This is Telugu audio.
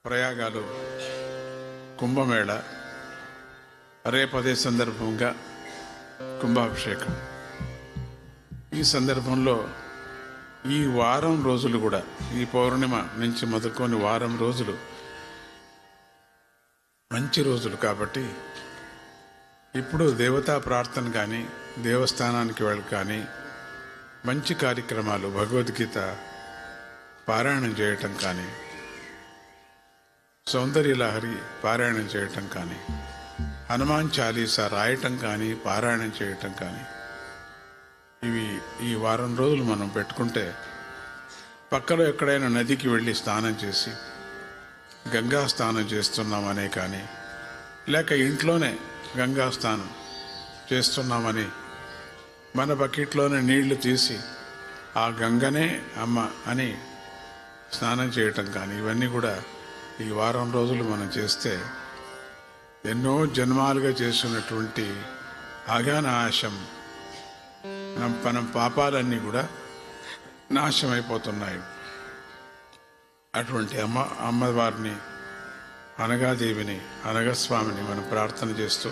ప్రయాగాలు కుంభమేళ రేపదే సందర్భంగా కుంభాభిషేకం. ఈ సందర్భంలో ఈ వారం రోజులు కూడా, ఈ పౌర్ణిమ నుంచి మొదలుకొని వారం రోజులు మంచి రోజులు కాబట్టి ఇప్పుడు దేవతా ప్రార్థన కానీ, దేవస్థానానికి వెళ్ళి కానీ, మంచి కార్యక్రమాలు, భగవద్గీత పారాయణం చేయటం కానీ, సౌందర్యలహరి పారాయణం చేయటం కానీ, హనుమాన్ చాలీసా రాయటం కానీ, పారాయణం చేయటం కానీ, ఇవి ఈ వారం రోజులు మనం పెట్టుకుంటే పక్కలో ఎక్కడైనా నదికి వెళ్ళి స్నానం చేసి గంగా స్నానం చేస్తున్నామనే కానీ, లేక ఇంట్లోనే గంగా స్నానం చేస్తున్నామని మన బకెట్లోనే నీళ్లు తీసి ఆ గంగనే అమ్మ అని స్నానం చేయటం కానీ, ఇవన్నీ కూడా ఈ వారం రోజులు మనం చేస్తే ఎన్నో జన్మాలుగా చేస్తున్నటువంటి అఘనాశం, మన పాపాలన్నీ కూడా నాశమైపోతున్నాయి. అటువంటి అమ్మవారిని, అనగాదేవిని, అనగస్వామిని మనం ప్రార్థన చేస్తూ